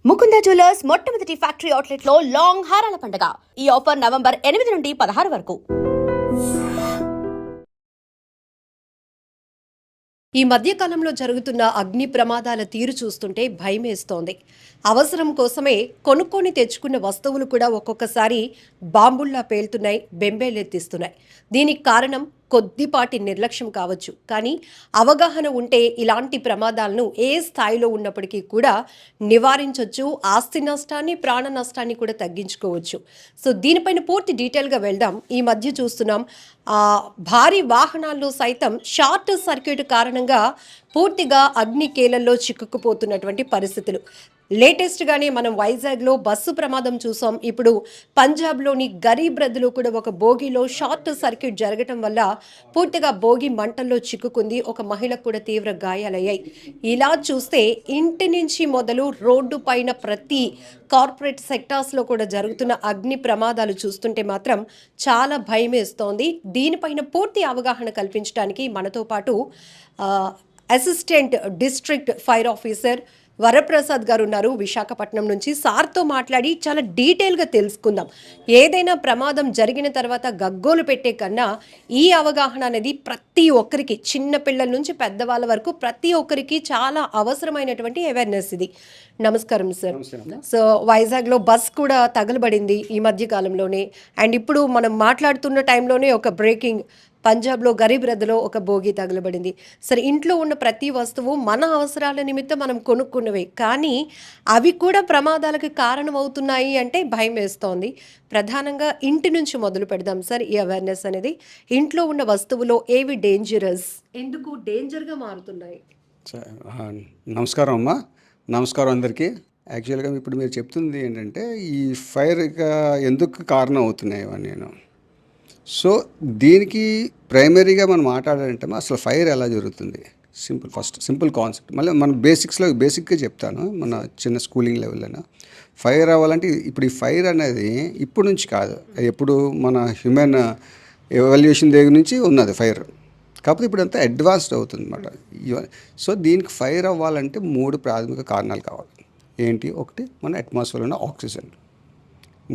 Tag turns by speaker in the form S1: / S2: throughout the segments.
S1: Mukunda jewellers మొట్టమొదటి factory outlet లో long హారాల పండుగ. ఈ ఆఫర్ నవంబర్ 8 నుండి 16 వరకు.
S2: ఈ మధ్యకాలంలో జరుగుతున్న అగ్ని ప్రమాదాల తీరు చూస్తుంటే భయమేస్తోంది. అవసరం కోసమే కొనుక్కొని తెచ్చుకున్న వస్తువులు కూడా ఒక్కొక్కసారి బాంబుల్లా పేలుతున్నాయి, బెంబేలెత్తిస్తున్నాయి. దీనికి కారణం కొద్దిపాటి నిర్లక్ష్యం కావచ్చు, కానీ అవగాహన ఉంటే ఇలాంటి ప్రమాదాలను ఏ స్థాయిలో ఉన్నప్పటికీ కూడా నివారించవచ్చు, ఆస్తి నష్టాన్ని, ప్రాణ నష్టాన్ని కూడా తగ్గించుకోవచ్చు. సో దీనిపైన పూర్తి డీటెయిల్గా వెళ్దాం. ఈ మధ్య చూస్తున్నాం భారీ వాహనాల్లో సైతం షార్ట్ సర్క్యూట్ కారణంగా పూర్తిగా అగ్ని కేలల్లో చిక్కుకుపోతున్నటువంటి పరిస్థితులు. లేటెస్ట్గానే మనం వైజాగ్లో బస్సు ప్రమాదం చూసాం. ఇప్పుడు పంజాబ్లోని గరీబ్ రథ్లో కూడా ఒక బోగిలో షార్ట్ సర్క్యూట్ జరగటం వల్ల పూర్తిగా బోగి మంటల్లో చిక్కుకుంది. ఒక మహిళకు కూడా తీవ్ర గాయాలయ్యాయి. ఇలా చూస్తే ఇంటి నుంచి మొదలు రోడ్డు పైన ప్రతి కార్పొరేట్ సెక్టార్స్లో కూడా జరుగుతున్న అగ్ని ప్రమాదాలు చూస్తుంటే మాత్రం చాలా భయమేస్తోంది. దీనిపైన పూర్తి అవగాహన కల్పించడానికి మనతో పాటు assistant district fire officer Varaprasad గారు ఉన్నారు విశాఖపట్నం నుంచి. సార్తో మాట్లాడి చాలా డీటెయిల్గా తెలుసుకుందాం. ఏదైనా ప్రమాదం జరిగిన తర్వాత గగ్గోలు పెట్టే కన్నా ఈ అవగాహన అనేది ప్రతి ఒక్కరికి, చిన్న పిల్లల నుంచి పెద్దవాళ్ళ వరకు ప్రతి ఒక్కరికి చాలా అవసరమైనటువంటి అవేర్నెస్ ఇది. నమస్కారం సార్. సో వైజాగ్లో బస్ కూడా తగలబడింది ఈ మధ్య కాలంలోనే, అండ్ ఇప్పుడు మనం మాట్లాడుతున్న టైంలోనే ఒక బ్రేకింగ్, పంజాబ్లో గరీబ్ రథ్లో ఒక బోగి తగలబడింది. సరే, ఇంట్లో ఉన్న ప్రతి వస్తువు మన అవసరాల నిమిత్తం మనం కొనుక్కున్నవే, కానీ అవి కూడా ప్రమాదాలకు కారణమవుతున్నాయి అంటే భయం వేస్తోంది. ప్రధానంగా ఇంటి నుంచి మొదలు పెడదాం సార్ ఈ అవేర్నెస్ అనేది. ఇంట్లో ఉన్న వస్తువులో ఏవి డేంజరస్, ఎందుకు డేంజర్గా మారుతున్నాయి?
S3: నమస్కారం అమ్మా, నమస్కారం అందరికీ. యాక్చువల్గా ఇప్పుడు మీరు చెప్తుంది ఏంటంటే ఈ ఫైర్ ఎందుకు కారణం అవుతున్నాయి అని. నేను సో దీనికి ప్రైమరీగా మనం మాట్లాడాలంటే అసలు ఫైర్ ఎలా జరుగుతుంది, సింపుల్ కాన్సెప్ట్. మళ్ళీ మన బేసిక్గా చెప్తాను. మన చిన్న స్కూలింగ్ లెవెల్లోనే ఫైర్ అవ్వాలంటే ఇప్పుడు ఈ ఫైర్ అనేది ఇప్పుడు నుంచి కాదు, ఎప్పుడు మన హ్యూమన్ ఎవల్యూషన్ దగ్గర నుంచి ఉన్నది ఫైర్. కాకపోతే ఇప్పుడు అంతా అడ్వాన్స్డ్ అవుతుంది అన్నమాట. సో దీనికి ఫైర్ అవ్వాలంటే 3 ప్రాథమిక కారణాలు కావాలి. ఏంటి? ఒకటి, మన అట్మాస్ఫియర్లో ఉన్న ఆక్సిజన్.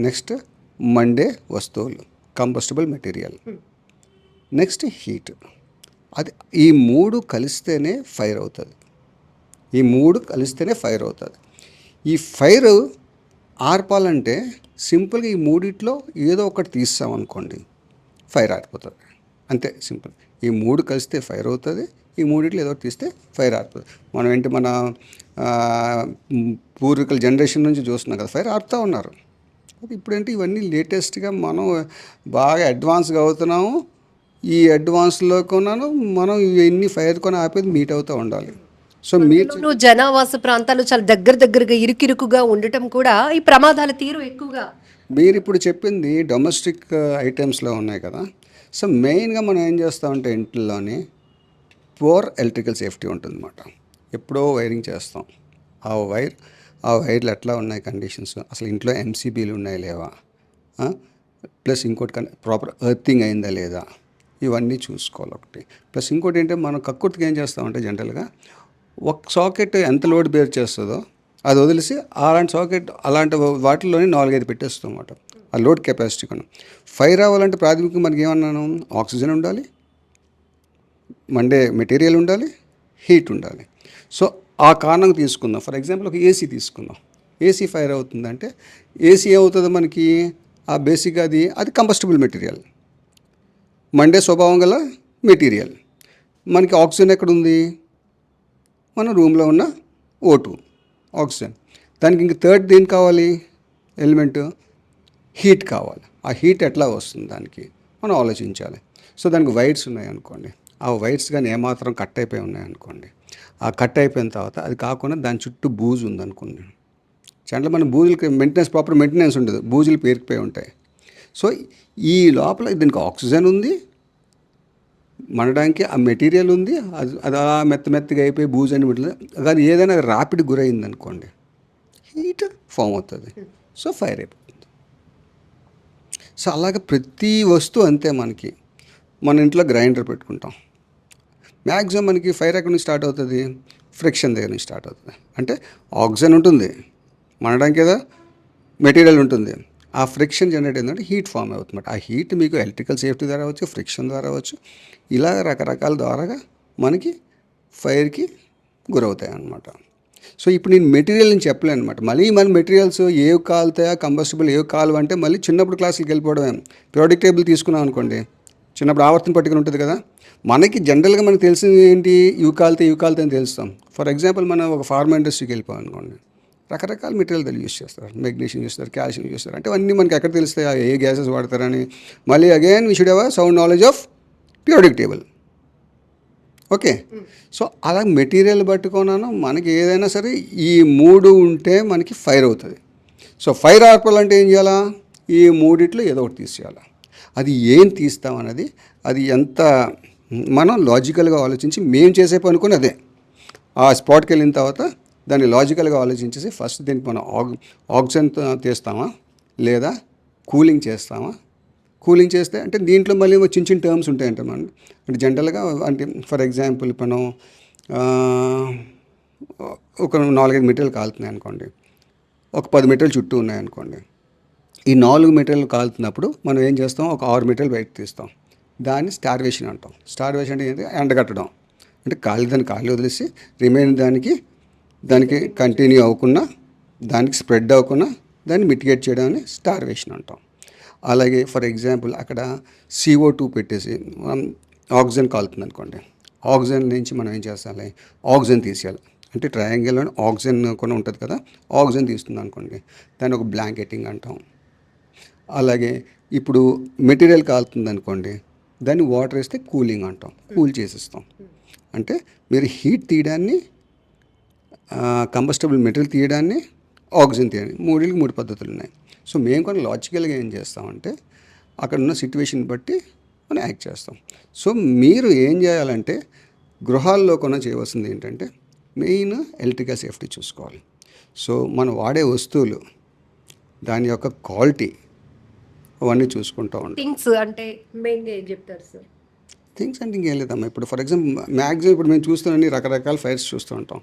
S3: నెక్స్ట్, మండే వస్తువులు, కంబస్టబుల్ మెటీరియల్. Next, heat. అది ఈ 3 కలిస్తేనే ఫైర్ అవుతుంది. ఈ ఫైర్ ఆర్పాలంటే సింపుల్గా ఈ 3 ఏదో ఒకటి తీస్తామనుకోండి, ఫైర్ ఆరిపోతుంది. అంతే సింపుల్. ఈ 3 కలిస్తే ఫైర్ అవుతుంది, ఈ 3 ఏదో ఒకటి తీస్తే ఫైర్ ఆరిపోతుంది. మనం ఏంటి, మన పూర్వీకుల జనరేషన్ నుంచి చూస్తున్నాం కదా, ఫైర్ ఆపుతూ ఉన్నారు. ఇప్పుడేంటి, ఇవన్నీ లేటెస్ట్గా మనం బాగా అడ్వాన్స్గా అవుతున్నాము. ఈ అడ్వాన్స్లో కొన్నాను మనం ఇవన్నీ ఫైర్ కొని ఆపేది మీట్ అవుతూ ఉండాలి. సో మీరు
S2: జనావాస ప్రాంతాలు చాలా దగ్గరగా ఇరుకిరుకుగా ఉండటం కూడా ఈ ప్రమాదాల తీరు ఎక్కువగా.
S3: మీరు ఇప్పుడు చెప్పింది డొమెస్టిక్ ఐటమ్స్లో ఉన్నాయి కదా. సో మెయిన్గా మనం ఏం చేస్తామంటే ఇంట్లోని పూర్ ఎలక్ట్రికల్ సేఫ్టీ ఉంటుందన్నమాట. ఎప్పుడో వైరింగ్ చేస్తాం. ఆ వైర్లు ఎట్లా ఉన్నాయి కండిషన్స్, అసలు ఇంట్లో ఎంసీబీలు ఉన్నాయా లేవా, ప్లస్ ఇంకోటి ప్రాపర్ ఎర్తింగ్ అయిందా లేదా, ఇవన్నీ చూసుకోవాలి ఒకటి. ప్లస్ ఇంకోటి ఏంటంటే మనం కక్కుర్తికి ఏం చేస్తామంటే జనరల్గా ఒక సాకెట్ ఎంత లోడ్ బేర్ చేస్తుందో అది వదిలేసి అలాంటి వాటిల్లోనే 4-5 పెట్టేస్తాం అన్నమాట. ఆ లోడ్ కెపాసిటీ కొనం. ఫైర్ అవ్వాలంటే ప్రాథమికంగా మనకి ఏమన్నాను, ఆక్సిజన్ ఉండాలి, మండే మెటీరియల్ ఉండాలి, హీట్ ఉండాలి. సో ఆ కారణం తీసుకుందాం. ఫర్ ఎగ్జాంపుల్ ఒక ఏసీ తీసుకుందాం. ఏసీ ఫైర్ అవుతుందంటే ఏసీ ఏమవుతుంది మనకి, ఆ బేసిక్గా అది కంబస్టబుల్ మెటీరియల్, మండే స్వభావం గల మెటీరియల్. మనకి ఆక్సిజన్ ఎక్కడుంది, మన రూమ్లో ఉన్న O2 ఆక్సిజన్. దానికి ఇంక థర్డ్ దేని కావాలి, ఎలిమెంట్ హీట్ కావాలి. ఆ హీట్ ఎట్లా వస్తుంది దానికి మనం ఆలోచించాలి. సో దానికి వైర్స్ ఉన్నాయనుకోండి, ఆ వైర్స్ కానీ ఏమాత్రం కట్ అయిపోయి ఉన్నాయనుకోండి, ఆ కట్ అయిపోయిన తర్వాత అది కాకుండా దాని చుట్టూ బూజు ఉందనుకోండి, చాలా మన బూజులకి ప్రాపర్ మెయింటెనెన్స్ ఉండదు, బూజులు పేరుకుపోయి ఉంటాయి. సో ఈ లోపల దీనికి ఆక్సిజన్ ఉంది, మనడానికి ఆ మెటీరియల్ ఉంది, అది అలా మెత్తగా అయిపోయి బూజు అని ఉంటుంది. కానీ ఏదైనా ర్యాపిడ్ గురైంది అనుకోండి, హీట్ ఫామ్ అవుతుంది, సో ఫైర్ అయిపోతుంది. సో అలాగే ప్రతి వస్తువు అంతే. మన ఇంట్లో గ్రైండర్ పెట్టుకుంటాం, మ్యాక్సిమం మనకి ఫైర్ ఎక్కడి నుంచి స్టార్ట్ అవుతుంది, ఫ్రిక్షన్ దగ్గర నుంచి స్టార్ట్ అవుతుంది. అంటే ఆక్సిజన్ ఉంటుంది, మండడానికి ఏదో మెటీరియల్ ఉంటుంది. ఆ ఫ్రిక్షన్ జనరేట్ ఏంటంటే హీట్ ఫామ్ అవుతుంది. ఆ హీట్ మీకు ఎలక్ట్రికల్ సేఫ్టీ ద్వారా అవ్వచ్చు, ఫ్రిక్షన్ ద్వారా అవ్వచ్చు, ఇలా రకరకాల ద్వారాగా మనకి ఫైర్కి గురవుతాయి అన్నమాట. సో ఇప్పుడు నేను మెటీరియల్ అని చెప్పలేను అనమాట. మళ్ళీ మన మెటీరియల్స్ ఏవి కాలుతాయా, కంబస్టిబుల్ ఏవి కాలు అంటే మళ్ళీ చిన్నప్పుడు క్లాసులకి వెళ్ళిపోవడమే. పీరియాడిక్ టేబుల్ తీసుకున్నాం అనుకోండి, చిన్నప్పుడు ఆవర్తన పట్టిక ఉంటుంది కదా, మనకి జనరల్గా మనకు తెలిసింది ఏంటి, ఇవి కాలుతాయి అని తెలుస్తాం. ఫర్ ఎగ్జాంపుల్ మనం ఒక ఫార్మా ఇండస్ట్రీకి వెళ్ళిపోయాం అనుకోండి, రకరకాల మెటీరియల్ యూస్ చేస్తారు, మెగ్నీషియం చేస్తారు, కాల్షియం చేస్తారు. అంటే అన్నీ మనకి ఎక్కడ తెలుస్తాయి, ఏ గ్యాసెస్ వాడతారని. మళ్ళీ again we should have a sound knowledge of periodic table. Okay, so అలా మెటీరియల్ పట్టుకున్నాను మనకి ఏదైనా సరే ఈ 3 ఉంటే మనకి ఫైర్ అవుతుంది. సో ఫైర్ ఆర్పాలంటే ఏం చేయాలా, ఈ 3 ఏదో ఒకటి తీసేయాలి. అది ఏం తీస్తామన్నది, అది ఎంత మనం లాజికల్గా ఆలోచించి మేము చేసే పనుకొని అదే ఆ స్పాట్కి వెళ్ళిన తర్వాత దాన్ని లాజికల్గా ఆలోచించేసి ఫస్ట్ దీనికి మనం ఆక్సిజన్ తీస్తామా లేదా కూలింగ్ చేస్తామా. కూలింగ్ చేస్తే అంటే దీంట్లో మళ్ళీ చిన్న చిన్న టర్మ్స్ ఉంటాయంట మనం. అంటే జనరల్గా అంటే ఫర్ ఎగ్జాంపుల్ మనం ఒక 4-5 మీటర్లు కాలుతున్నాయి అనుకోండి, ఒక 10 మీటర్లు చుట్టూ ఉన్నాయనుకోండి. ఈ 4 మీటర్లు కాలుతున్నప్పుడు మనం ఏం చేస్తాం, ఒక 6 మీటర్లు బయట తీస్తాం. దాన్ని స్టార్వేషన్ అంటాం. స్టార్వేషన్ అంటే ఏంటి, ఎండగట్టడం. అంటే దాన్ని ఖాళీ వదిలేసి రిమైన్ దానికి కంటిన్యూ అవ్వకుండా, దానికి స్ప్రెడ్ అవ్వకుండా దాన్ని మిటిగేట్ చేయడాన్ని స్టార్వేషన్ అంటాం. అలాగే ఫర్ ఎగ్జాంపుల్ అక్కడ CO2 పెట్టేసి ఆక్సిజన్ కాలుతుంది అనుకోండి, ఆక్సిజన్ నుంచి మనం ఏం చేస్తాలి, ఆక్సిజన్ తీసేయాలి. అంటే ట్రయాంగిల్లో ఆక్సిజన్ కూడా ఉంటుంది కదా, ఆక్సిజన్ తీస్తుంది అనుకోండి, దాన్ని ఒక బ్లాంకెటింగ్ అంటాం. అలాగే ఇప్పుడు మెటీరియల్ కాలుతుంది అనుకోండి, దాన్ని వాటర్ వేస్తే కూలింగ్ అంటాం, కూల్ చేసిస్తాం. అంటే మీరు హీట్ తీయడాన్ని, కంబస్టబుల్ మెటీరియల్ తీయడాన్ని, ఆక్సిజన్ తీయడాన్ని, 3 పద్ధతులు ఉన్నాయి. సో మేము కొన్ని లాజికల్గా ఏం చేస్తామంటే అక్కడ ఉన్న సిచ్యువేషన్ బట్టి మనం యాక్ట్ చేస్తాం. సో మీరు ఏం చేయాలంటే గృహాల్లో కొన చేయవలసింది ఏంటంటే మెయిన్ ఎలక్ట్రికల్ సేఫ్టీ చూసుకోవాలి. సో మనం వాడే వస్తువులు దాని యొక్క క్వాలిటీ అవన్నీ చూసుకుంటూ ఉంటాం.
S2: థింగ్స్ అంటే మెయిన్గా ఏం చెప్తారు సార్?
S3: థింగ్స్ అంటే ఇంకేం లేదమ్మా. ఇప్పుడు ఫర్ ఎగ్జాంపుల్ మ్యాక్సిమం ఇప్పుడు మేము చూస్తున్న రకరకాల ఫైర్స్ చూస్తూ ఉంటాం.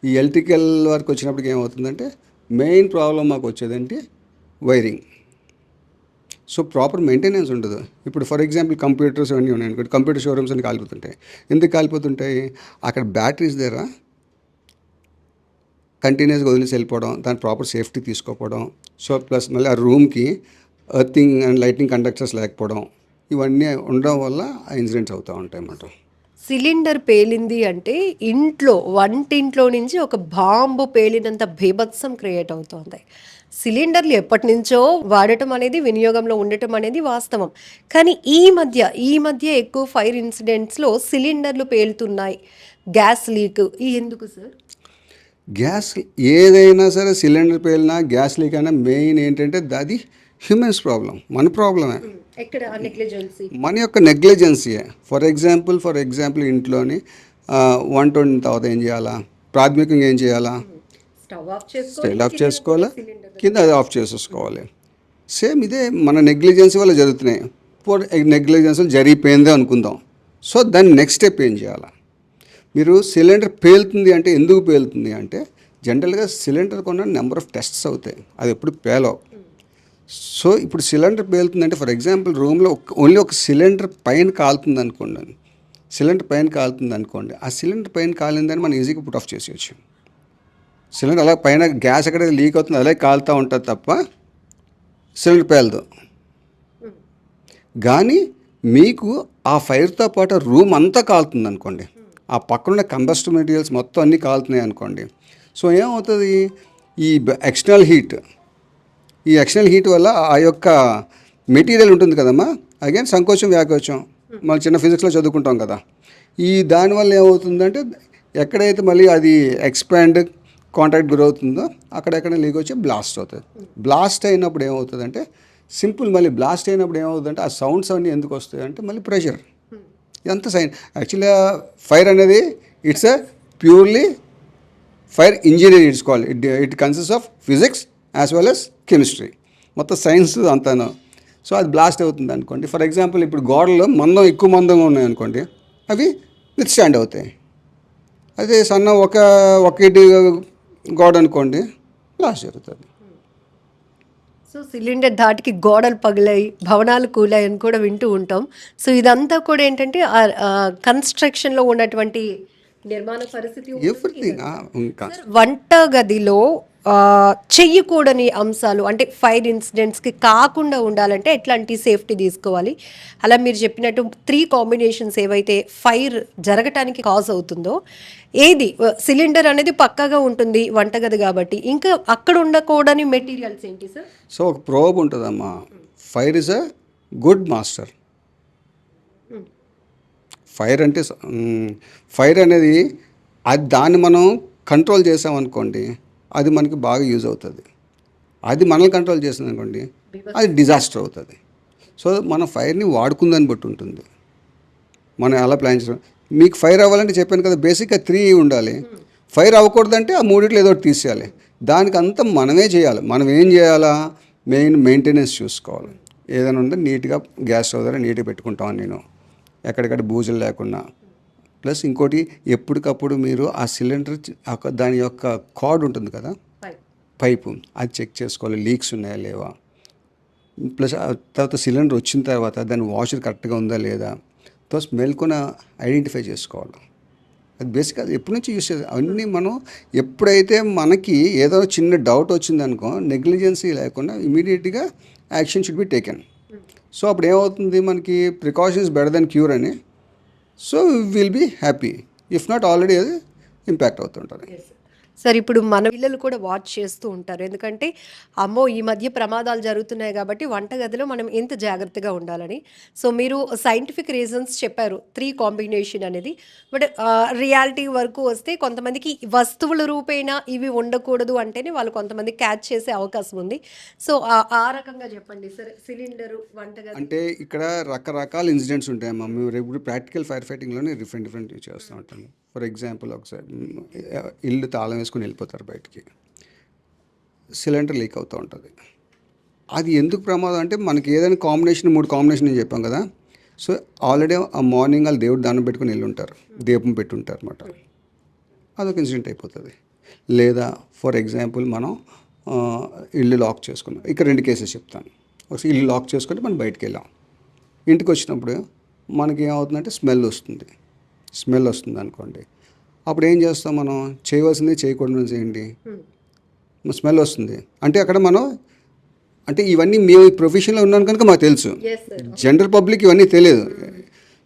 S3: ఈ ఎలక్ట్రికల్ వర్క్ వచ్చినప్పటికి ఏమవుతుందంటే మెయిన్ ప్రాబ్లం మాకు వచ్చేదంటే వైరింగ్. సో ప్రాపర్ మెయింటెనెన్స్ ఉండదు. ఇప్పుడు ఫర్ ఎగ్జాంపుల్ కంప్యూటర్స్ అన్నీ ఉన్నాయి అనుకోండి, కంప్యూటర్ షోరూమ్స్ అన్ని కాలిపోతుంటాయి. ఎందుకు కాలిపోతుంటాయి, అక్కడ బ్యాటరీస్ దగ్గర కంటిన్యూస్గా వదిలేసి వెళ్ళిపోవడం, దాని ప్రాపర్ సేఫ్టీ తీసుకోకపోవడం. సో ప్లస్ మళ్ళీ ఆ రూమ్కి ఎర్తింగ్ అండ్ లైటింగ్ కండక్టర్స్ లేకపోవడం, ఇవన్నీ ఉండడం వల్ల ఆ ఇన్సిడెంట్స్ అవుతూ ఉంటాయి అన్నమాట.
S2: సిలిండర్ పేలింది అంటే ఇంట్లో, వంటింట్లో నుంచి ఒక బాంబు పేలినంత బీభత్సం క్రియేట్ అవుతోంది. సిలిండర్లు ఎప్పటి నుంచో వాడటం అనేది, వినియోగంలో ఉండటం అనేది వాస్తవం. కానీ ఈ మధ్య ఎక్కువ ఫైర్ ఇన్సిడెంట్స్లో సిలిండర్లు పేలుతున్నాయి, గ్యాస్ లీక్. ఎందుకు సార్?
S3: గ్యాస్ ఏదైనా సరే సిలిండర్ పేలినా గ్యాస్ లీక్ అయినా మెయిన్ ఏంటంటే అది హ్యూమన్స్ ప్రాబ్లం, మన ప్రాబ్లమే,
S2: ఎక్కడ నెగ్లిజెన్సీ,
S3: మన యొక్క నెగ్లిజెన్సీయే. ఫర్ ఎగ్జాంపుల్ ఇంట్లోని వంట వండిన తర్వాత ఏం చేయాలా, ప్రాథమికంగా ఏం చేయాలా, స్టవ్ ఆఫ్ చేసుకోవాలా, కింద అది ఆఫ్ చేసేసుకోవాలి. సేమ్ ఇదే మన నెగ్లిజెన్సీ వల్ల జరుగుతున్నాయి. నెగ్లిజెన్స్ జరిగిపోయిందే అనుకుందాం. సో దాన్ని నెక్స్ట్ స్టెప్ ఏం చేయాలా, మీరు సిలిండర్ పేలుతుంది అంటే ఎందుకు పేలుతుంది అంటే జనరల్గా సిలిండర్ కొన్న నెంబర్ ఆఫ్ టెస్ట్స్ అవుతాయి, అది ఎప్పుడు పేలవు. సో ఇప్పుడు సిలిండర్ పేలుతుందంటే ఫర్ ఎగ్జాంపుల్ రూమ్లో ఓన్లీ ఒక సిలిండర్ పైన కాలుతుంది అనుకోండి, ఆ సిలిండర్ పైన కాలిందని మనం ఈజీగా పుట్ ఆఫ్ చేసేయచ్చు. సిలిండర్ అలా పైన గ్యాస్ ఎక్కడైతే లీక్ అవుతుంది అలాగే కాలుతూ ఉంటుంది తప్ప సిలిండర్ పేలదు. కానీ మీకు ఆ ఫైర్తో పాటు రూమ్ అంతా కాలుతుంది అనుకోండి, ఆ పక్కనున్న కంబస్టిబుల్ మెటీరియల్స్ మొత్తం అన్నీ కాలుతున్నాయి అనుకోండి. సో ఏమవుతుంది, ఈ ఎక్స్టర్నల్ హీట్ వల్ల ఆ యొక్క మెటీరియల్ ఉంటుంది కదమ్మా, అగైన్ సంకోచం వ్యాకోచం మనం చిన్న ఫిజిక్స్లో చదువుకుంటాం కదా, ఈ దానివల్ల ఏమవుతుందంటే ఎక్కడైతే మళ్ళీ అది ఎక్స్పాండ్ కాంటాక్ట్ గురవుతుందో అక్కడెక్కడ లీక్ వచ్చి బ్లాస్ట్ అవుతుంది. బ్లాస్ట్ అయినప్పుడు ఏమవుతుందంటే మళ్ళీ బ్లాస్ట్ అయినప్పుడు ఏమవుతుందంటే ఆ సౌండ్స్ అన్నీ ఎందుకు వస్తాయి అంటే మళ్ళీ ప్రెషర్, ఎంత సైన్. యాక్చువల్గా ఫైర్ అనేది it's a purely fire engineering it's called. It consist of physics as well as chemistry, మొత్తం సైన్స్ అంతాను. సో అది బ్లాస్ట్ అవుతుంది అనుకోండి. ఫర్ ఎగ్జాంపుల్ ఇప్పుడు గోడలు ఎక్కువ మందంగా ఉన్నాయనుకోండి, అవి విత్ స్టాండ్ అవుతాయి. అదే సన్న ఒకటి గోడ అనుకోండి, బ్లాస్ట్ జరుగుతుంది.
S2: సో సిలిండర్ ధాటికి గోడలు పగిలాయి, భవనాలు కూలాయి అని కూడా వింటూ ఉంటాం. సో ఇదంతా కూడా ఏంటంటే కన్స్ట్రక్షన్లో ఉన్నటువంటి నిర్మాణ పరిస్థితి ఉంటుంది.
S3: ఎవ్రీథింగ్ ఇంకా
S2: సార్, వంట గదిలో చెయ్యకూడని అంశాలు అంటే ఫైర్ ఇన్సిడెంట్స్కి కాకుండా ఉండాలంటే ఎట్లాంటి సేఫ్టీ తీసుకోవాలి? అలా మీరు చెప్పినట్టు 3 కాంబినేషన్స్ ఏవైతే ఫైర్ జరగటానికి కాజ్ అవుతుందో, ఏది సిలిండర్ అనేది పక్కాగా ఉంటుంది వంటగది కాబట్టి, ఇంకా అక్కడ ఉండకూడని మెటీరియల్స్ ఏంటి సార్?
S3: సో ఒక ప్రోబ్ ఉంటుందమ్మా. Fire is a good master. Fire అంటే ఫైర్ అనేది అది దాన్ని మనం కంట్రోల్ చేసామనుకోండి, అది మనకి బాగా యూజ్ అవుతుంది. అది మనల్ని కంట్రోల్ చేసింది అనుకోండి, అది డిజాస్టర్ అవుతుంది. సో మనం ఫైర్ని వాడుకుందని బట్టి ఉంటుంది, మనం ఎలా ప్లాన్ చేస్తాం. మీకు ఫైర్ అవ్వాలంటే చెప్పాను కదా, బేసిక్గా 3 ఉండాలి. ఫైర్ అవ్వకూడదంటే ఆ 3 ఏదో ఒకటి తీసేయాలి. దానికి అంతా మనమే చేయాలి. మనం ఏం చేయాలా? మెయింటెనెన్స్ చూసుకోవాలి. ఏదైనా ఉంటే నీట్గా గ్యాస్ స్టవ్ దగ్గర నీట్గా పెట్టుకుంటాను నేను, ఎక్కడికక్కడ బూజులు లేకుండా. ప్లస్ ఇంకోటి, ఎప్పటికప్పుడు మీరు ఆ సిలిండర్ దాని యొక్క కార్డ్ ఉంటుంది కదా, పైపు, అది చెక్ చేసుకోవాలి, లీక్స్ ఉన్నాయా లేవా. ప్లస్ తర్వాత సిలిండర్ వచ్చిన తర్వాత దాని వాషర్ కరెక్ట్గా ఉందా లేదా, తో స్మెల్ కూడా ఐడెంటిఫై చేసుకోవాలి. అది బేసిక్గా అది ఎప్పటి నుంచి యూస్ చేయాలి. అవన్నీ మనం ఎప్పుడైతే మనకి ఏదో చిన్న డౌట్ వచ్చిందనుకో, నెగ్లిజెన్సీ లేకుండా ఇమీడియట్గా action should be taken. So అప్పుడు ఏమవుతుంది, మనకి ప్రికాషన్స్ బెటర్ దెన్ క్యూర్ అని. So will be happy. If not already అది ఇంపాక్ట్ అవుతుంటుంది.
S2: సార్, ఇప్పుడు మన పిల్లలు కూడా వాచ్ చేస్తూ ఉంటారు. ఎందుకంటే అమ్మో ఈ మధ్య ప్రమాదాలు జరుగుతున్నాయి కాబట్టి వంటగదిలో మనం ఎంత జాగ్రత్తగా ఉండాలని. సో మీరు సైంటిఫిక్ రీజన్స్ చెప్పారు 3 కాంబినేషన్ అనేది. బట్ రియాలిటీ వరకు వస్తే కొంతమందికి వస్తువుల రూపేణా ఇవి ఉండకూడదు అంటేనే వాళ్ళు కొంతమంది క్యాచ్ చేసే అవకాశం ఉంది. సో ఆ రకంగా చెప్పండి సార్. సిలిండరు, వంటగది
S3: అంటే ఇక్కడ రకరకాల ఇన్సిడెంట్స్ ఉంటాయమ్మా. మేము రేపు ప్రాక్టికల్ ఫైర్ ఫైటింగ్లోనే డిఫరెంట్ చేస్తూ ఉంటాము. ఫర్ ఎగ్జాంపుల్, ఒకసారి ఇల్లు తాళం వేసుకుని వెళ్ళిపోతారు బయటికి, సిలిండర్ లీక్ అవుతూ ఉంటుంది. అది ఎందుకు ప్రమాదం అంటే, మనకి ఏదైనా కాంబినేషన్ 3 కాంబినేషన్ అని చెప్పాం కదా. సో ఆల్రెడీ ఆ మార్నింగ్ వాళ్ళు దేవుడు దానం పెట్టుకుని వెళ్ళి ఉంటారు, దీపం పెట్టుంటారు అనమాట. అదొక ఇన్సిడెంట్ అయిపోతుంది. లేదా ఫర్ ఎగ్జాంపుల్, మనం ఇల్లు లాక్ చేసుకున్నాం. ఇక్కడ 2 కేసెస్ చెప్తాను. ఒకసారి ఇల్లు లాక్ చేసుకుంటే మనం బయటికి వెళ్ళాం, ఇంటికి వచ్చినప్పుడు మనకి ఏమవుతుందంటే స్మెల్ వస్తుంది అనుకోండి. అప్పుడు ఏం చేస్తాం, మనం చేయవలసింది చేయకూడదు చేయండి. స్మెల్ వస్తుంది అంటే అక్కడ మనం అంటే ఇవన్నీ మేము ఈ ప్రొఫెషన్లో ఉన్నాను కనుక మాకు తెలుసు. జనరల్ పబ్లిక్ ఇవన్నీ తెలియదు.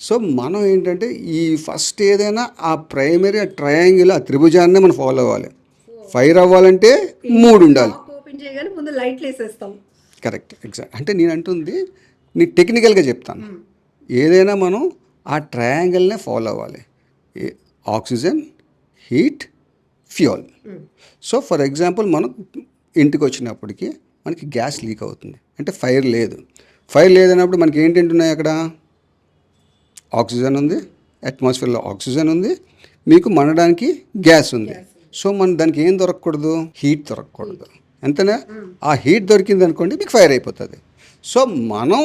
S3: సో మనం ఏంటంటే ఈ ఫస్ట్ ఏదైనా ఆ ప్రైమరీ ట్రయాంగిల్, ఆ త్రిభుజాన్నే మనం ఫాలో అవ్వాలి. ఫైర్ అవ్వాలంటే 3 ఉండాలి.
S2: ఓపెన్ చేయగానే ముందు లైట్లు వేసేస్తాం.
S3: Correct, exact. అంటే నేను అంటుంది నీ టెక్నికల్గా చెప్తాను. ఏదైనా మనం ఆ ట్రయాంగిల్నే ఫాలో అవ్వాలి. Oxygen, heat, fuel. So for example, మనం ఇంటికి వచ్చినప్పటికి మనకి గ్యాస్ లీక్ అవుతుంది అంటే ఫైర్ లేదు. ఫైర్ లేదన్నప్పుడు మనకి ఏంటంటే ఉన్నాయి అక్కడ, ఆక్సిజన్ ఉంది, అట్మాస్ఫియర్లో ఆక్సిజన్ ఉంది, మీకు మండడానికి గ్యాస్ ఉంది. సో మన దానికి ఏం దొరకకూడదు, హీట్ దొరకకూడదు. అంతేనా? ఆ హీట్ దొరికింది అనుకోండి, మీకు ఫైర్ అయిపోతుంది. సో మనం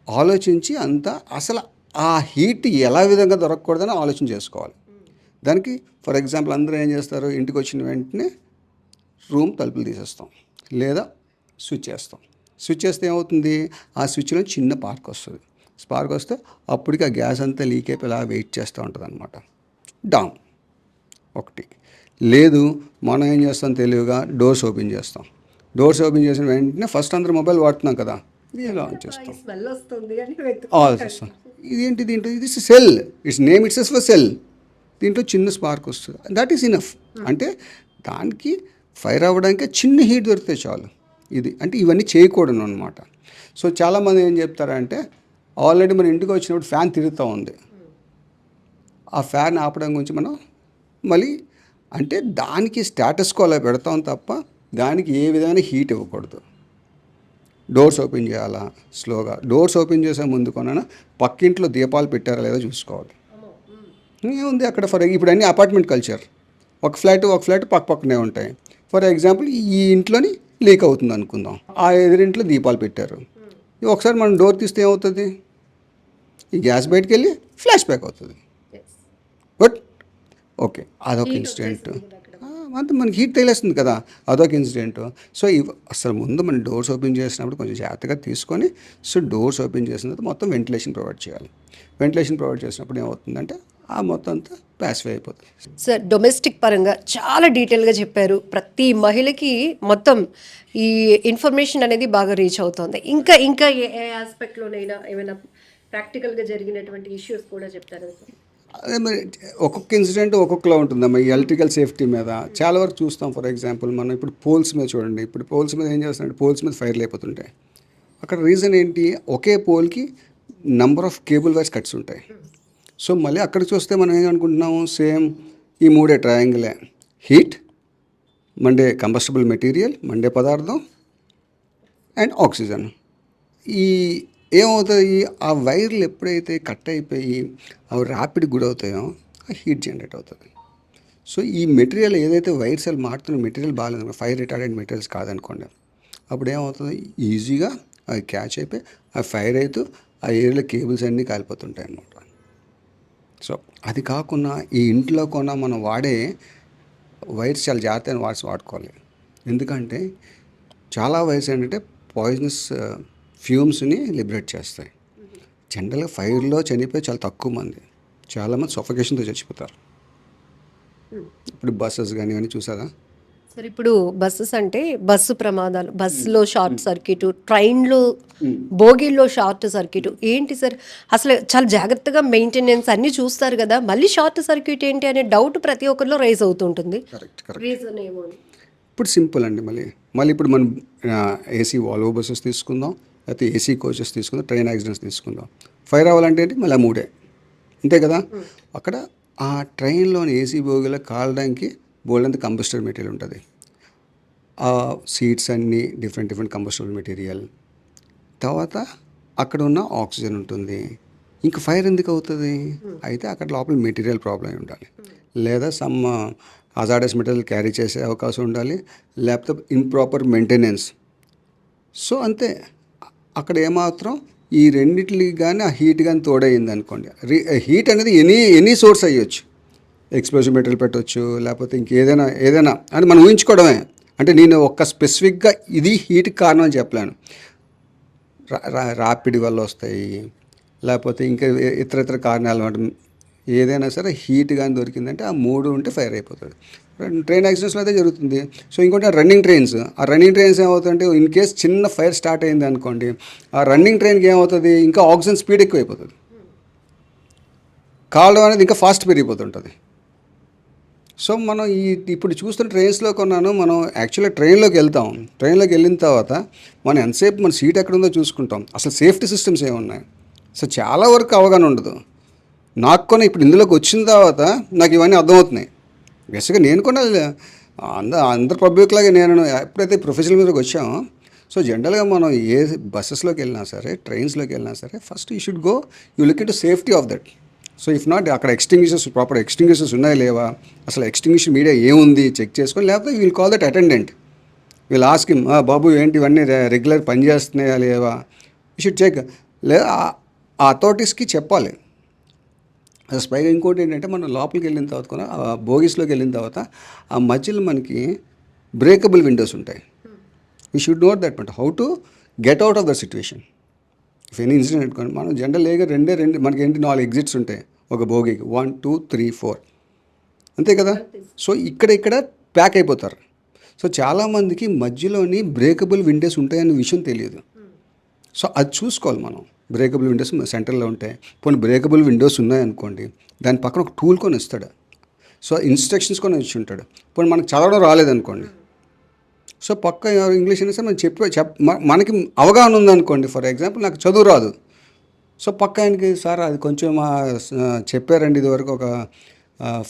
S3: ఆలోచించి అంతా అసలు ఆ హీట్ ఎలా విధంగా దొరకకూడదని ఆలోచన చేసుకోవాలి. దానికి ఫర్ ఎగ్జాంపుల్, అందరూ ఏం చేస్తారు, ఇంటికి వచ్చిన వెంటనే రూమ్ తలుపులు తీసేస్తాం, లేదా స్విచ్ చేస్తాం. స్విచ్ చేస్తే ఏమవుతుంది, ఆ స్విచ్లో చిన్న స్పార్క్ వస్తే అప్పటికి ఆ గ్యాస్ అంతా లీక్ అయిపోయి అలా వెయిట్ చేస్తూ ఉంటుంది అనమాట. డౌన్ ఒకటి. లేదు, మనం ఏం చేస్తాం, తెలివిగా డోర్స్ ఓపెన్ చేస్తాం. డోర్స్ ఓపెన్ చేసిన వెంటనే ఫస్ట్ అందరూ మొబైల్ వాడుతున్నాం కదా, ఇది ఇలా ఆన్ చేస్తాం.
S2: స్మెల్ వస్తుంది అని
S3: చేస్తాం. ఇదేంటి, దీంట్లో ఇది cell, its name it's for cell. దీంట్లో చిన్న స్పార్క్ వస్తుంది, దట్ ఈస్ ఇనఫ్. అంటే దానికి ఫైర్ అవ్వడానికి చిన్న హీట్ దొరికితే చాలు. ఇది అంటే ఇవన్నీ చేయకూడదు అనమాట. సో చాలామంది ఏం చెప్తారంటే, ఆల్రెడీ మన ఇంటికి వచ్చినప్పుడు ఫ్యాన్ తిరుగుతూ ఉంది, ఆ ఫ్యాన్ ఆపడం గురించి మనం మళ్ళీ అంటే దానికి స్టేటస్ కో అలా పెడతాం తప్ప దానికి ఏ విధమైన హీట్ ఇవ్వకూడదు. డోర్స్ ఓపెన్ చేయాలా స్లోగా. డోర్స్ ఓపెన్ చేసే ముందు కొన పక్కింట్లో దీపాలు పెట్టారా లేదా చూసుకోవాలి. ఏముంది అక్కడ, ఇప్పుడు అన్ని అపార్ట్మెంట్ కల్చర్, ఒక ఫ్లాట్ పక్కనే ఉంటాయి. ఫర్ ఎగ్జాంపుల్, ఈ ఇంట్లోని లీక్ అవుతుంది అనుకుందాం, ఆ ఎదురింట్లో దీపాలు పెట్టారు. ఒకసారి మనం డోర్ తీస్తే ఏమవుతుంది, ఈ గ్యాస్ బయటకు వెళ్ళి ఫ్లాష్ బ్యాక్ అవుతుంది. బట్ ఓకే, అదొక ఇన్సిడెంట్. అంత మనకి హీట్ తగిలేస్తుంది కదా, అదొక ఇన్సిడెంట్. సో అసలు ముందు మనం డోర్స్ ఓపెన్ చేసినప్పుడు కొంచెం జాగ్రత్తగా తీసుకొని, సో డోర్స్ ఓపెన్ చేసిన తర్వాత మొత్తం వెంటిలేషన్ ప్రొవైడ్ చేయాలి. వెంటిలేషన్ ప్రొవైడ్ చేసినప్పుడు ఏమవుతుందంటే ఆ మొత్తం అంతా ప్యాసిఫై అయిపోతుంది.
S2: సార్, డొమెస్టిక్ పరంగా చాలా డీటెయిల్గా చెప్పారు. ప్రతి మహిళకి మొత్తం ఈ ఇన్ఫర్మేషన్ అనేది బాగా రీచ్ అవుతుంది. ఇంకా ఇంకా ఏ ఆస్పెక్ట్లోనైనా ఏమైనా ప్రాక్టికల్గా జరిగినటువంటి ఇష్యూస్ కూడా చెప్తారు.
S3: అదే మరి ఒక్కొక్క ఇన్సిడెంట్ ఒక్కొక్కలా ఉంటుందమ్మా. ఈ ఎలక్ట్రికల్ సేఫ్టీ మీద చాలా వరకు చూస్తాం. ఫర్ ఎగ్జాంపుల్ మనం ఇప్పుడు పోల్స్ మీద చూడండి. ఇప్పుడు పోల్స్ మీద ఏం చేస్తారంటే పోల్స్ మీద ఫైర్లు అయిపోతుంటాయి. అక్కడ రీజన్ ఏంటి? ఒకే పోల్కి number of cable wires cuts ఉంటాయి. సో మళ్ళీ అక్కడ చూస్తే మనం ఏమనుకుంటున్నాము, సేమ్ ఈ మూడే ట్రయాంగిలే. హీట్, మండే కంబస్టబుల్ మెటీరియల్, మండే పదార్థం అండ్ ఆక్సిజన్. ఈ ఏమవుతాయి, ఆ వైర్లు ఎప్పుడైతే కట్ అయిపోయి అవి ర్యాపిడ్ గురవుతాయో ఆ హీట్ జనరేట్ అవుతుంది. సో ఈ మెటీరియల్ ఏదైతే వైర్స్ అవి మారుతున్న మెటీరియల్ బాగాలేదు, ఫైర్ రిటార్డెంట్ మెటీరియల్స్ కాదనుకోండి, అప్పుడు ఏమవుతుంది, ఈజీగా అవి క్యాచ్ అయిపోయి అవి ఫైర్ అవుతూ ఆ ఏరియాలో కేబుల్స్ అన్నీ కాలిపోతుంటాయి అన్నమాట. సో అది కాకుండా ఈ ఇంట్లో కొన్న మనం వాడే వైర్స్ చాలా జాగ్రత్తగా వాడుకోవాలి. ఎందుకంటే చాలా వైర్స్ ఏంటంటే పాయిజనస్ ఫ్యూమ్స్ని లిబరేట్ చేస్తాయి. జనరల్గా ఫైర్లో చనిపోయి చాలా తక్కువ మంది, చాలామంది సఫోకేషన్తో చచ్చిపోతారు. ఇప్పుడు బస్సెస్ కానీ ఇవన్నీ చూసారా
S2: సార్? ఇప్పుడు బస్సెస్ అంటే బస్సు ప్రమాదాలు, బస్సులో షార్ట్ సర్క్యూట్, ట్రైన్లో బోగీల్లో షార్ట్ సర్క్యూట్ ఏంటి సార్? అసలు చాలా జాగ్రత్తగా మెయింటెనెన్స్ అన్నీ చూస్తారు కదా, మళ్ళీ షార్ట్ సర్క్యూట్ ఏంటి అనే డౌట్ ప్రతి ఒక్కరిలో రైజ్ అవుతుంటుంది. రీజన్ ఏమో
S3: ఇప్పుడు సింపుల్ అండి. మళ్ళీ ఇప్పుడు మనం ఏసీ వాల్వో బస్సెస్ తీసుకుందాం, లేకపోతే ఏసీ కోచెస్ తీసుకుందాం, ట్రైన్ యాక్సిడెంట్స్ తీసుకుందాం. ఫైర్ అవ్వాలంటే ఏంటి? మళ్ళీ మూడే, అంతే కదా. అక్కడ ఆ ట్రైన్లోని ఏసీ బోగిలో కాలడానికి బోల్డంత కంబస్టబుల్ మెటీరియల్ ఉంటుంది. ఆ సీట్స్ అన్నీ డిఫరెంట్ కంబస్టబుల్ మెటీరియల్. తర్వాత అక్కడ ఉన్న ఆక్సిజన్ ఉంటుంది. ఇంకా ఫైర్ ఎందుకు అవుతుంది? అయితే అక్కడ లోపల మెటీరియల్ ప్రాబ్లం అయి ఉండాలి, లేదా సమ్ హజార్డస్ మెటీరియల్ క్యారీ చేసే అవకాశం ఉండాలి, లేకపోతే ఇంప్రాపర్ మెయింటెనెన్స్. సో అంతే. అక్కడ ఏమాత్రం ఈ రెండిటికి కానీ ఆ హీట్ కానీ తోడైంది అనుకోండి, హీట్ అనేది ఎనీ సోర్స్ అయ్యొచ్చు. ఎక్స్ప్లోజివ్ మెటీరియల్ పెట్టవచ్చు, లేకపోతే ఇంకేదైనా అని మనం ఊహించుకోవడమే. అంటే నేను ఒక్క స్పెసిఫిక్గా ఇది హీట్కి కారణం అని చెప్పలేను. ర్యాపిడ్ వల్ల వస్తాయి, లేకపోతే ఇంకా ఇతర కారణాలు. ఏదైనా సరే హీట్ కానీ దొరికిందంటే ఆ మూడు ఉంటే ఫైర్ అయిపోతుంది. ట్రైన్ యాక్సిడెంట్స్లో అదే జరుగుతుంది. సో ఇంకోటి రన్నింగ్ ట్రైన్స్ ఏమవుతుందంటే ఇన్ కేస్ చిన్న ఫైర్ స్టార్ట్ అయింది అనుకోండి, ఆ రన్నింగ్ ట్రైన్కి ఏమవుతుంది, ఇంకా ఆక్సిజన్ స్పీడ్ ఎక్కువ అయిపోతుంది, కావడం అనేది ఇంకా ఫాస్ట్ పెరిగిపోతుంటుంది. సో మనం ఇప్పుడు చూస్తున్న ట్రైన్స్లో కొన్నాను, మనం యాక్చువల్గా ట్రైన్లోకి వెళ్ళిన తర్వాత మనం ఎంతసేపు మన సీట్ ఎక్కడుందో చూసుకుంటాం, అసలు సేఫ్టీ సిస్టమ్స్ ఏమున్నాయి. సో చాలా వరకు అవగాహన ఉండదు. నాకు కొన్ని ఇప్పుడు ఇందులోకి వచ్చిన తర్వాత నాకు ఇవన్నీ అర్థమవుతున్నాయి. బేసిక్గా నేను కూడా అందరు పబ్లిక్ లాగే నేను ఎప్పుడైతే ప్రొఫెషనల్ మీదకి వచ్చామో, సో జనరల్గా మనం ఏ బస్సెస్లోకి వెళ్ళినా సరే, ట్రైన్స్లోకి వెళ్ళినా సరే, first you should go, you look in to safety of that. So if not అక్కడ ప్రాపర్ ఎక్స్టింగ్విషర్స్ ఉన్నాయా లేవా, అసలు ఎక్స్టింగ్విషన్ మీడియా ఏముంది చెక్ చేసుకొని, లేకపోతే we'll call that attendant, we'll ask him, బాబు ఏంటి ఇవన్నీ రెగ్యులర్ పని చేస్తున్నాయా లేవా, యూ షుడ్ చెక్. లేదా ఆ అథారిటీస్కి చెప్పాలి. పైగా ఇంకోటి ఏంటంటే మనం లోపలికి వెళ్ళిన తర్వాత కూడా బోగీస్లోకి వెళ్ళిన తర్వాత ఆ మధ్యలో మనకి బ్రేకబుల్ విండోస్ ఉంటాయి. We should note that how to get out of the situation if any incident అనుకోండి. మనం జనరల్గా రెండే మనకి ఏంటి 4 ఎగ్జిట్స్ ఉంటాయి ఒక బోగీకి, 1, 2, 3, 4, అంతే కదా. సో ఇక్కడ ప్యాక్ అయిపోతారు. సో చాలామందికి మధ్యలోని బ్రేకబుల్ విండోస్ ఉంటాయనే విషయం తెలియదు. సో అది చూసుకోవాలి మనం. బ్రేకబుల్ విండోస్ సెంటర్లో ఉంటాయి. పోనీ బ్రేకబుల్ విండోస్ ఉన్నాయనుకోండి, దాని పక్కన ఒక టూల్ కొని ఇస్తాడు. సో ఇన్స్ట్రక్షన్స్ కొని ఇచ్చి ఉంటాడు. పోనీ మనకు చదవడం రాలేదనుకోండి, సో పక్క ఇంగ్లీష్ అయినా సరే మనం మనకి అవగాహన ఉందనుకోండి. ఫర్ ఎగ్జాంపుల్ నాకు చదువు రాదు, సో పక్క ఆయనకి, సార్ అది కొంచెం చెప్పారండి ఇదివరకు ఒక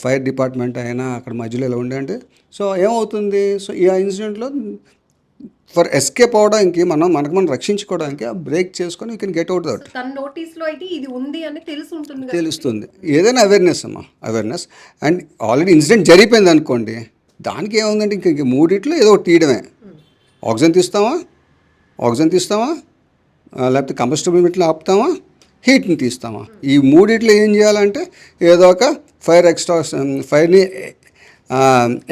S3: ఫైర్ డిపార్ట్మెంట్ అయినా అక్కడ మధ్యలో ఇలా ఉండే అంటే, సో ఏమవుతుంది, సో ఈ ఇన్సిడెంట్లో ఫర్ ఎస్కేప్ అవడానికి మనకు మనం రక్షించుకోవడానికి ఆ బ్రేక్ చేసుకొని you can get out that.
S2: తన నోటీస్లో అయితే ఇది ఉంది అని
S3: తెలుస్తుంది. ఏదైనా అవేర్నెస్ అండ్ ఆల్రెడీ ఇన్సిడెంట్ జరిగిపోయింది అనుకోండి, దానికి ఏముందంటే ఇంక మూడిట్లో ఏదో ఒకటి తీయడమే. ఆక్సిజన్ తీస్తామా, లేకపోతే కంబస్టబుల్ మెటీరియల్ ఆపుతామా, హీట్ని తీస్తామా. ఈ మూడిట్లో ఏం చేయాలంటే ఏదో ఒక ఫైర్ని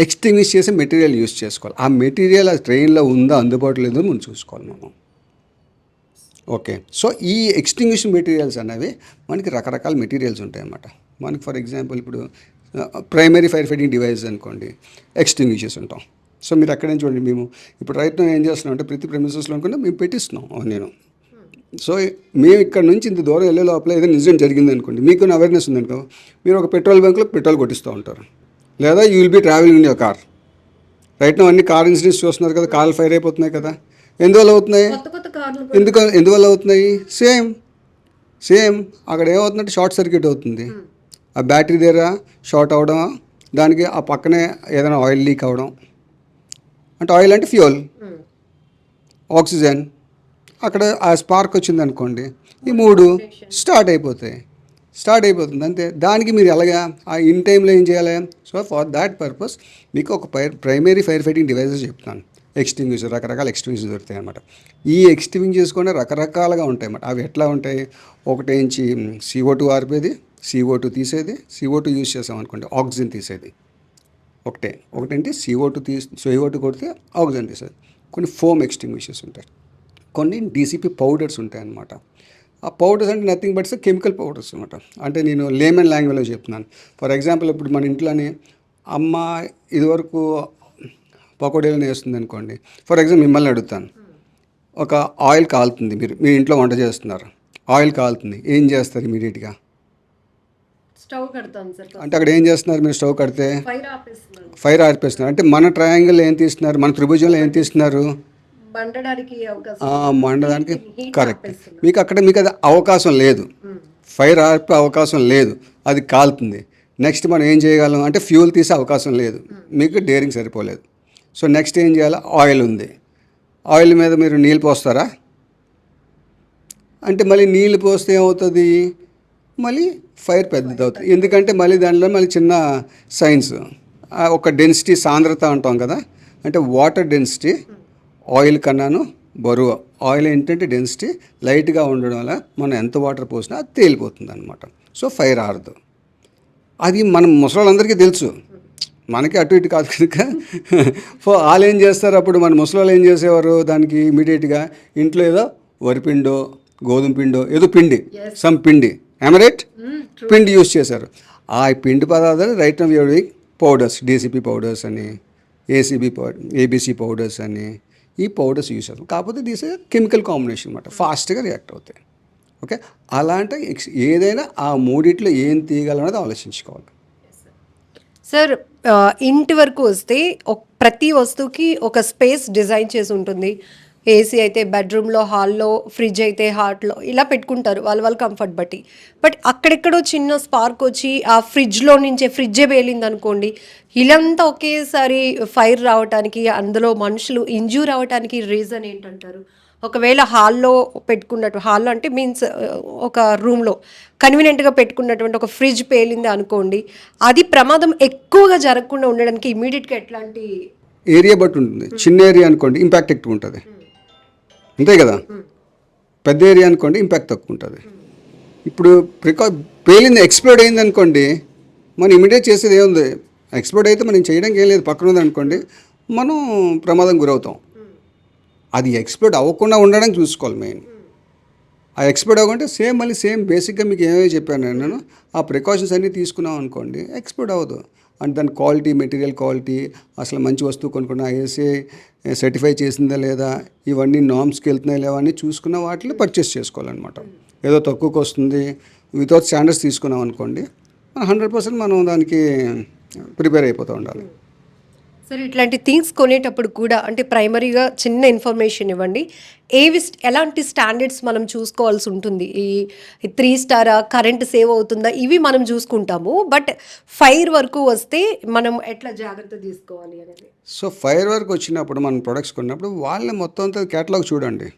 S3: ఎక్స్టింగ్విష్ చేసే మెటీరియల్ యూస్ చేసుకోవాలి. ఆ మెటీరియల్ ఆ ట్రైన్లో ఉందా అందుబాటులో లేదో మనం చూసుకోవాలి మనం. ఓకే, సో ఈ ఎక్స్టింగ్విష్ మెటీరియల్స్ అనేవి మనకి రకరకాల మెటీరియల్స్ ఉంటాయి అన్నమాట. మనకి ఫర్ ఎగ్జాంపుల్ ఇప్పుడు ప్రైమరీ ఫైర్ ఫైటింగ్ డివైస్ అనుకోండి, ఎక్స్టింగ్విషెస్ ఉంటాం. సో మీరు అక్కడే చూడండి, మేము ఇప్పుడు రైతు ఏం చేస్తున్నాం అంటే ప్రతి ప్రెమిసెస్లో అనుకుంటే మేము పెట్టిస్తున్నాం నేను. సో మేము ఇక్కడ నుంచి ఇంత దూరం వెళ్ళే లోపల ఏదైనా నిజం జరిగింది అనుకోండి, మీకు అవేర్నెస్ ఉందనుకో, మీరు ఒక పెట్రోల్ బంక్లో పెట్రోల్ కొట్టిస్తూ ఉంటారు, లేదా you will be travelling in your car. Right no అన్ని కార్ ఇన్సిడెంట్స్ చూస్తున్నారు కదా, కార్లు ఫైర్ అయిపోతున్నాయి కదా. ఎందువల్ల అవుతున్నాయి? ఎందువల్ల అవుతున్నాయి? సేమ్ అక్కడ ఏమవుతుందంటే షార్ట్ సర్క్యూట్ అవుతుంది. ఆ బ్యాటరీ దగ్గర షార్ట్ అవ్వడం, దానికి ఆ పక్కనే ఏదైనా ఆయిల్ లీక్ అవ్వడం. అంటే ఆయిల్ అంటే ఫ్యూయల్, ఆక్సిజన్, అక్కడ ఆ స్పార్క్ వచ్చింది అనుకోండి, ఈ మూడు స్టార్ట్ అయిపోతుంది అంతే. దానికి మీరు ఎలాగా ఆ ఇన్ టైంలో ఏం చేయాలి? సో ఫర్ దాట్ పర్పస్ మీకు ఒక ప్రైమరీ ఫైర్ ఫైటింగ్ డివైసెస్ చెప్తాను. ఎక్స్టింగ్విషర్, రకరకాల ఎక్స్టింగ్విషర్ దొరుకుతాయి అన్నమాట. ఈ ఎక్స్టింగ్విష్ కూడా రకరకాలుగా ఉంటాయి అన్నమాట. అవి ఎట్లా ఉంటాయి? ఒకటేంచి CO2 ఆర్పేది, CO2 తీసేది, CO2 యూజ్ చేసాం అనుకోండి ఆక్సిజన్ తీసేది. ఒకటేంటి CO2 కొడితే ఆక్సిజన్ తీసేది. కొన్ని ఫోమ్ ఎక్స్టింగ్విషర్స్ ఉంటాయి, కొన్ని DCP పౌడర్స్ ఉంటాయి అన్నమాట. ఆ పౌడర్స్ అంటే నథింగ్ బట్స్ కెమికల్ పౌడర్స్ అనమాట. అంటే నేను లేమన్ లాంగ్వేజ్లో చెప్తున్నాను. ఫర్ ఎగ్జాంపుల్ ఇప్పుడు మన ఇంట్లోని అమ్మ ఇదివరకు పకోడీలను వేస్తుంది అనుకోండి. ఫర్ ఎగ్జాంపుల్ మిమ్మల్ని అడుగుతాను, ఒక ఆయిల్ కాలుతుంది, మీ ఇంట్లో వంట చేస్తున్నారు, ఆయిల్ కాలుతుంది, ఏం చేస్తారు ఇమీడియట్గా?
S2: స్టవ్ కడతాం సార్.
S3: అంటే అక్కడ ఏం చేస్తున్నారు మీరు? స్టవ్ కడితే ఫైర్ ఆర్పేస్తున్నారు. అంటే మన ట్రయాంగిల్ ఏం తీస్తున్నారు, మన త్రిభుజంలో ఏం తీస్తున్నారు? మండడానికి. కరెక్ట్. మీకు అది అవకాశం లేదు, ఫైర్ ఆర్పే అవకాశం లేదు, అది కాలుతుంది. నెక్స్ట్ మనం ఏం చేయగలం అంటే ఫ్యూల్ తీసే అవకాశం లేదు, మీకు డేరింగ్ సరిపోలేదు. సో నెక్స్ట్ ఏం చేయాలి? ఆయిల్ ఉంది, ఆయిల్ మీద మీరు నీళ్ళు పోస్తారా? అంటే మళ్ళీ నీళ్ళు పోస్తే ఏమవుతుంది? మళ్ళీ ఫైర్ పెద్దది అవుతుంది. ఎందుకంటే మళ్ళీ దాంట్లో మళ్ళీ చిన్న సైన్స్, ఒక డెన్సిటీ సాంద్రత అంటాం కదా, అంటే వాటర్ డెన్సిటీ ఆయిల్ కన్నాను బరువు. ఆయిల్ ఏంటంటే డెన్సిటీ లైట్గా ఉండడం వల్ల మనం ఎంత వాటర్ పోసినా అది తేలిపోతుంది అనమాట. సో ఫైర్ ఆరదు. అది మనం ముసలోళ్ళందరికీ తెలుసు, మనకి అటు ఇటు కాదు కనుక. వాళ్ళు ఏం చేస్తారు, అప్పుడు మన ముసలోళ్ళు ఏం చేసేవారు, దానికి ఇమీడియట్గా ఇంట్లో ఏదో వరిపిండో గోధుమ పిండో ఏదో పిండి, సమ్ పిండి, ఎమరేట్ పిండి యూస్ చేశారు. ఆ పిండి పదార్థాలు right now we are doing powders, DCP powders అని, ABC పౌడర్స్ అని, ఈ పౌడర్స్ యూస్ చేస్తాం. కాకపోతే దీస్ కెమికల్ కాంబినేషన్ అనమాట, ఫాస్ట్గా రియాక్ట్ అవుతాయి. ఓకే, అలాంటి ఏదైనా ఆ మూడిట్లో ఏం తీయగలనేది ఆలోచించుకోవాలి.
S2: సార్, ఇంటి వరకు వస్తే ప్రతి వస్తువుకి ఒక స్పేస్ డిజైన్ చేసి ఉంటుంది. ఏసీ అయితే బెడ్రూమ్లో, హాల్లో, ఫ్రిడ్జ్ అయితే హార్ట్లో, ఇలా పెట్టుకుంటారు వాళ్ళ కంఫర్ట్ బట్టి. బట్ అక్కడెక్కడో చిన్న స్పార్క్ వచ్చి ఆ ఫ్రిడ్జ్లో నుంచే ఫ్రిడ్జే పేలింది అనుకోండి, ఇలాంతా ఒకేసారి ఫైర్ రావడానికి, అందులో మనుషులు ఇంజ్యూర్ అవ్వడానికి రీజన్ ఏంటంటారు? ఒకవేళ హాల్లో హాల్లో అంటే మీన్స్ ఒక రూమ్లో కన్వీనియంట్గా పెట్టుకున్నటువంటి ఒక ఫ్రిడ్జ్ పేలింది అనుకోండి, అది ప్రమాదం ఎక్కువగా జరగకుండా ఉండడానికి ఇమీడియట్గా ఎట్లాంటి?
S3: ఏరియా బట్టి ఉంటుంది. చిన్న ఏరియా అనుకోండి ఇంపాక్ట్ ఎక్కువ ఉంటుంది, అంతే కదా. పెద్ద ఏరియా అనుకోండి ఇంపాక్ట్ తక్కువ ఉంటుంది. ఇప్పుడు పేలింది ఎక్స్ప్లోడ్ అయింది అనుకోండి, మనం ఇమీడియట్ చేసేది ఏముంది? ఎక్స్ప్లోడ్ అయితే మనం చేయడానికి ఏం లేదు, పక్కన ఉంది అనుకోండి మనం ప్రమాదం గురవుతాం. అది ఎక్స్ప్లోడ్ అవ్వకుండా ఉండడానికి చూసుకోవాలి మెయిన్. ఆ ఎక్స్ప్లోడ్ అవ్వకుంటే మళ్ళీ బేసిక్గా మీకు ఏమేమి చెప్పాను నేను, ఆ ప్రికాషన్స్ అన్నీ తీసుకున్నాం అనుకోండి ఎక్స్ప్లోడ్ అవ్వదు. అండ్ దాని క్వాలిటీ, మెటీరియల్ క్వాలిటీ, అసలు మంచి వస్తువు కొనుక్కున్నా ఏసీ సర్టిఫై చేసిందా లేదా, ఇవన్నీ నామ్స్కి వెళ్తున్నాయి లేవా అని చూసుకున్న వాటిని పర్చేస్ చేసుకోవాలన్నమాట. ఏదో తక్కువకి వస్తుంది వితౌట్ స్టాండర్డ్స్ తీసుకున్నాం అనుకోండి 100% మనం దానికి ప్రిపేర్ అయిపోతూ ఉండాలి.
S2: సరే, ఇట్లాంటి థింగ్స్ కొనేటప్పుడు కూడా అంటే ప్రైమరీగా చిన్న ఇన్ఫర్మేషన్ ఇవ్వండి. ఎలాంటి స్టాండర్డ్స్ మనం చూసుకోవాల్సి ఉంటుంది? ఈ 3 స్టారా, కరెంట్ సేవ్ అవుతుందా, ఇవి మనం చూసుకుంటాము. బట్ ఫైర్ వరకు వస్తే మనం ఎట్లా జాగ్రత్త తీసుకోవాలి అనేది.
S3: సో ఫైర్ వరకు వచ్చినప్పుడు మనం ప్రొడక్ట్స్ కొన్నప్పుడు వాళ్ళ మొత్తం అంతా కేటలాగ్ చూడండి,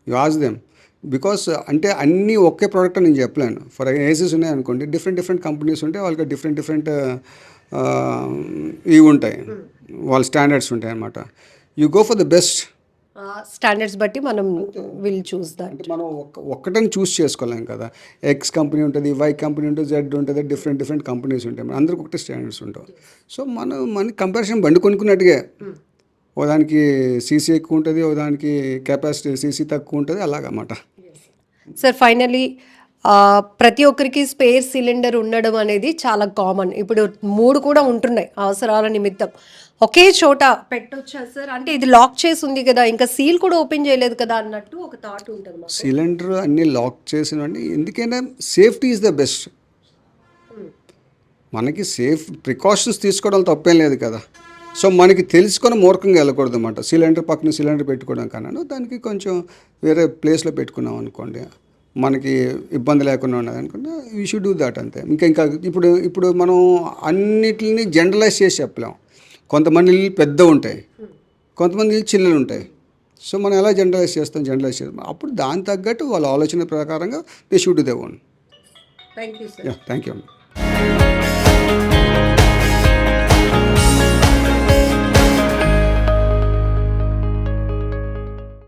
S3: యు ఆస్క్ దెమ్. బికాస్ అంటే అన్నీ ఒకే ప్రోడక్ట్ నేను చెప్పలేను. ఫర్ ఏసీస్ ఉన్నాయి అనుకోండి, డిఫరెంట్ కంపెనీస్ ఉంటాయి, వాళ్ళకి డిఫరెంట్ ఇవి ఉంటాయి, వాళ్ళ స్టాండర్డ్స్ ఉంటాయి అన్నమాట. You go for the best
S2: standards బట్టి మనం విల్ చూస్ దట్.
S3: అంటే మనం ఒక్కటని చూస్ చేసుకోలేం కదా. ఎక్స్ కంపెనీ ఉంటుంది, వై కంపెనీ ఉంటుంది, జెడ్ ఉంటుంది, డిఫరెంట్ కంపెనీస్ ఉంటాయి. మన అందరికి ఒకటే స్టాండర్డ్స్ ఉంటాయి. సో మన కంపారిజన్ బండి కొనుక్కున్నట్టుగా ఓ దానికి సీసీ ఎక్కువ ఉంటుంది, ఓ దానికి కెపాసిటీ సీసీ తక్కువ ఉంటుంది, అలాగన్నమాట.
S2: సార్ ఫైనలీ ప్రతి ఒక్కరికి స్పేర్ సిలిండర్ ఉండడం అనేది చాలా కామన్. ఇప్పుడు 3 కూడా ఉంటున్నాయి అవసరాల నిమిత్తం. ఒకే చోట పెట్టొచ్చా సార్? అంటే ఇది లాక్ చేసి ఉంది కదా, ఇంకా సీల్ కూడా ఓపెన్ చేయలేదు కదా అన్నట్టు ఒక థాట్ ఉంటుంది మాకు.
S3: సిలిండర్ అన్నీ లాక్ చేసినవండి. ఎందుకంటే సేఫ్టీ ఈజ్ ద బెస్ట్. మనకి ప్రికాషన్స్ తీసుకోవడం తప్పేం లేదు కదా. సో మనకి తెలుసుకొని మూర్ఖంగా వెళ్ళకూడదు అన్నమాట. సిలిండర్ పక్కన సిలిండర్ పెట్టుకోవడం కన్నా దానికి కొంచెం వేరే ప్లేస్లో పెట్టుకున్నాం అనుకోండి, మనకి ఇబ్బంది లేకుండా ఉన్నది అనుకుంటే వీ షుడ్ డూ దాట్ అంతే. ఇంకా ఇప్పుడు మనం అన్నిటిని జనరలైజ్ చేసి చెప్పలేం. కొంతమంది ఇల్లు పెద్ద ఉంటాయి, కొంతమంది ఇల్లు చిన్నలు ఉంటాయి. సో మనం ఎలా జనరలైజ్ చేస్తాం అప్పుడు దాని తగ్గట్టు వాళ్ళ ఆలోచన ప్రకారంగా they should they own.
S2: Thank you sir.
S3: Yeah, thank you.